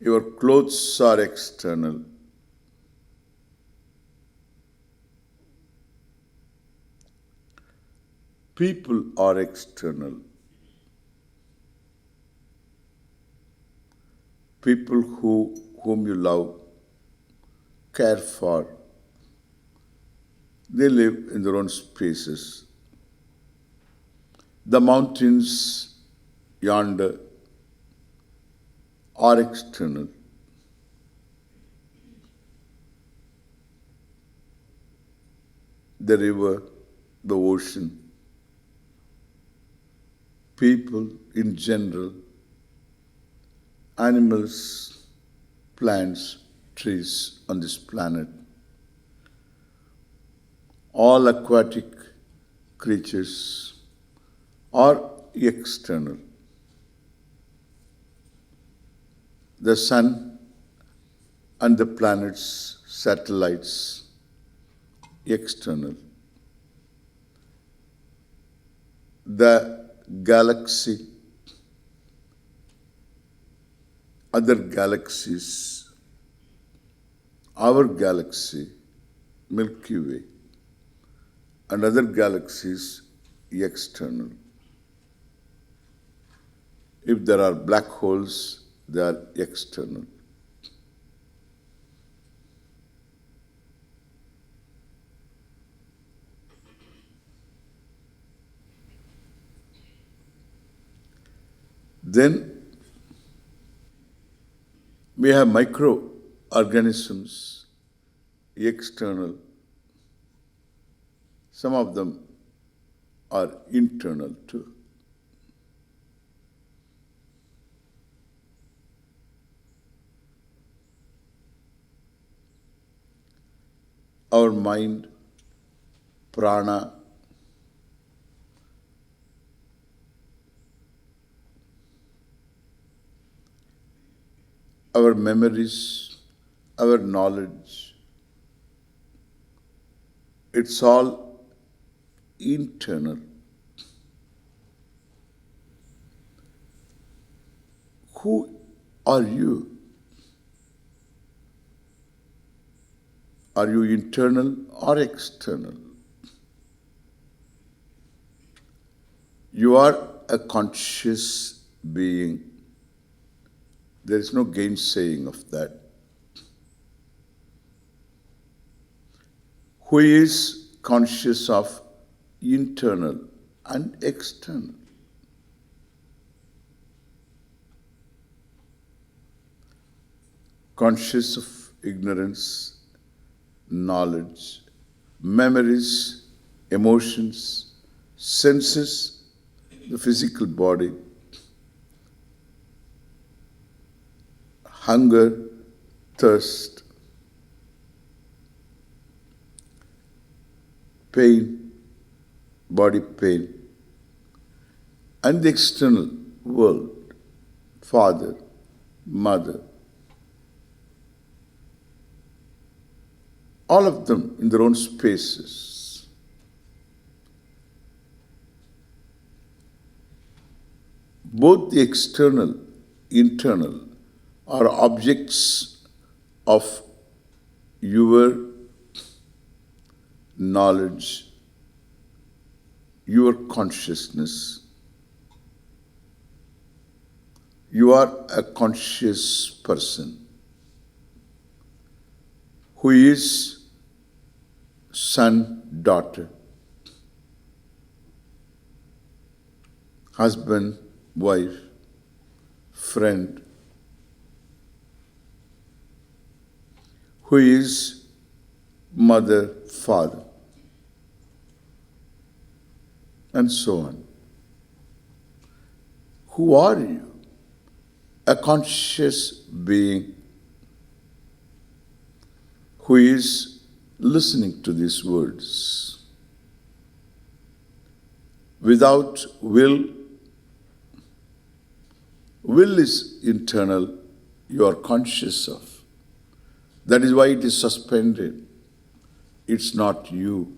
Your clothes are external. People are external. People whom you love, care for, they live in their own spaces. The mountains yonder are external. The river, the ocean, people in general, animals, plants, trees on this planet, all aquatic creatures are external. The sun and the planets, satellites, external. the galaxy, other galaxies, our galaxy, Milky Way, and other galaxies external. If there are black holes, they are external. Then we have microorganisms, external. Some of them are internal too. Our mind, prana, our memories, our knowledge, it's all internal. Who are you? Are you internal or external? You are a conscious being. There is no gainsaying of that. Who is conscious of internal and external? Conscious of ignorance, knowledge, memories, emotions, senses, the physical body, hunger, thirst, pain, body pain, and the external world, father, mother, all of them in their own spaces. Both the external, internal are objects of your knowledge, your consciousness. You are a conscious person who is son, daughter, husband, wife, friend, who is mother, father, and so on. Who are you? A conscious being who is listening to these words. Without will, will is internal, you are conscious of. That is why it is suspended. It's not you.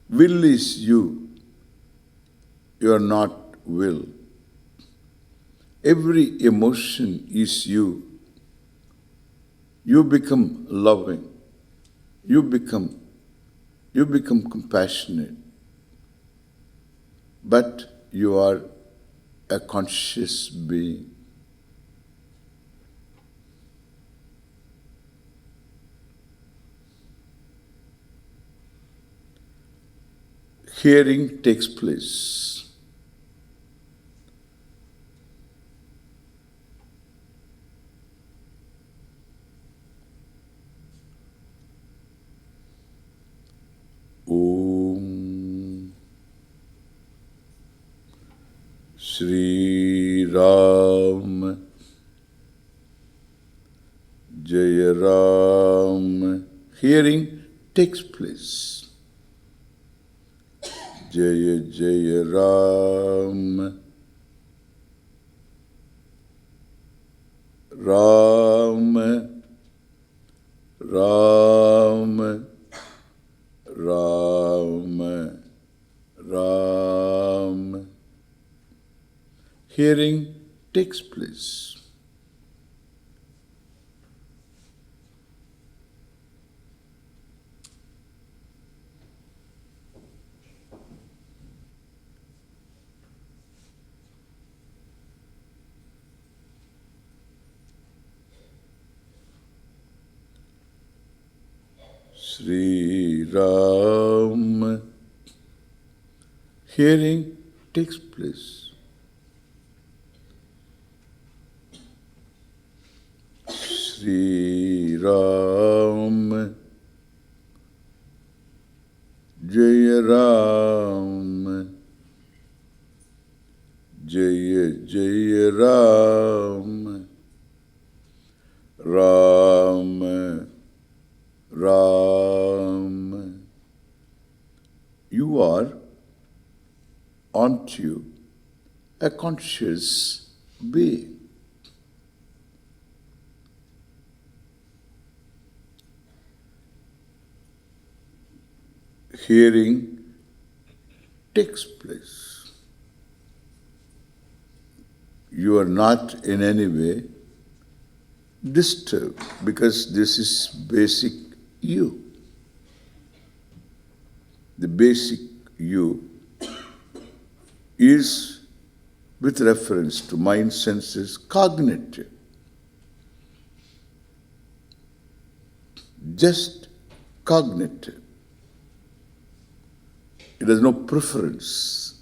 Will is you. You are not will. Every emotion is you. You become loving. You become compassionate. But you are a conscious being. Hearing takes place. Om Shri Ram Jaya Ram. Hearing takes place. Jaya Jaya Ram Ram Ram Ram hearing takes place. Sri Ram, hearing takes place. Sri Ram, Jaya Ram, Jaya Jaya Ram, Ram, Ram. You are aren't you a conscious being? Hearing takes place. You are not in any way disturbed because this is basic you. The basic you is with reference to mind, senses, cognitive. Just cognitive. It has no preference.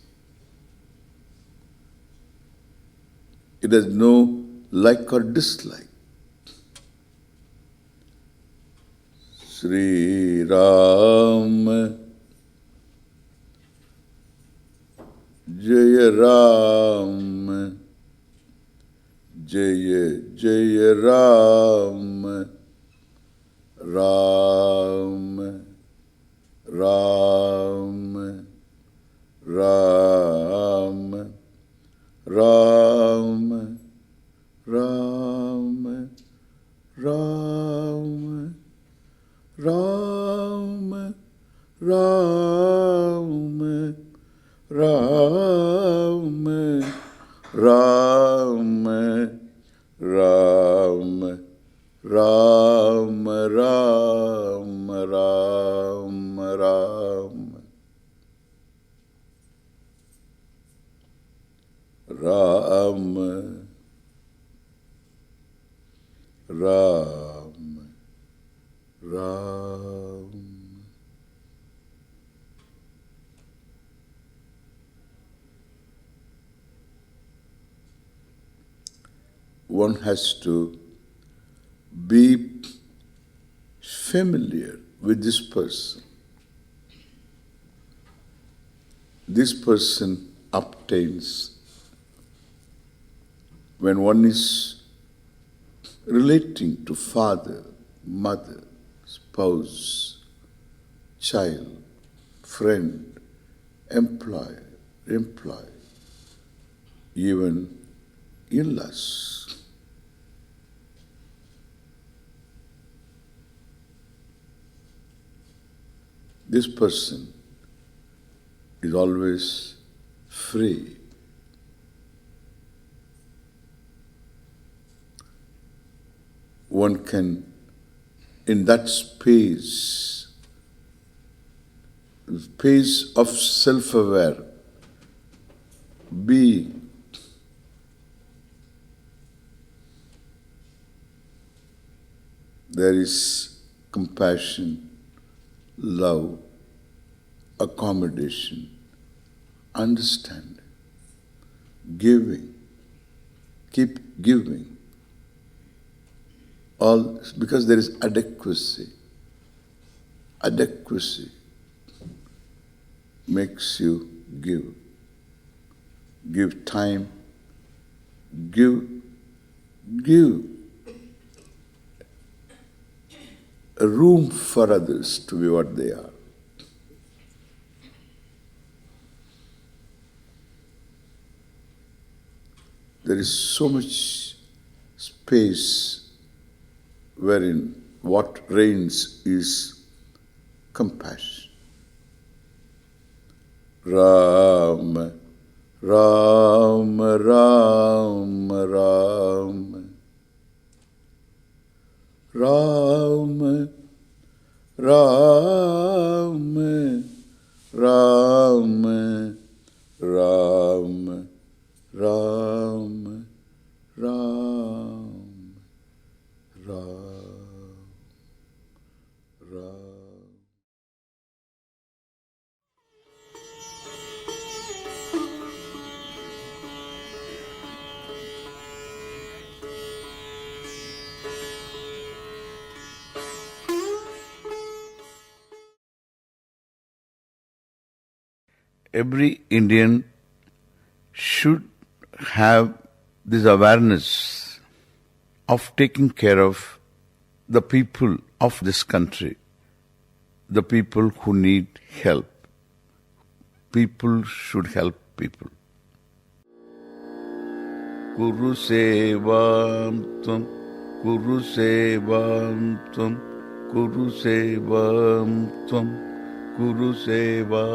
It has no like or dislike. Sri Ram, Jaya Ram, Jaya Jaya Ram, Ram, Ram, Ram, Ram, Ram, Ram, Ram, Ram, Ram, Ram, Ram, Ram, Ram, Ram, Ram, Ram, Ram, Ram. One has to be familiar with this person. This person obtains when one is relating to father, mother, spouse, child, friend, employer, even in-laws. This person is always free. One can, in that space of self-aware being, there is compassion, love, accommodation, understanding, giving, keep giving. All because there is adequacy. Adequacy makes you give. Give time, give a room for others to be what they are. There is so much space wherein what reigns is compassion. Ram, Ram Ram Ram Ram Ram Ram Ram Ram Ram Ram Ram. Every Indian should have this awareness of taking care of the people of this country, the people who need help. People should help people. Kuru sevam tvam, kuru sevam tvam, kuru sevam tvam, Guru Seva.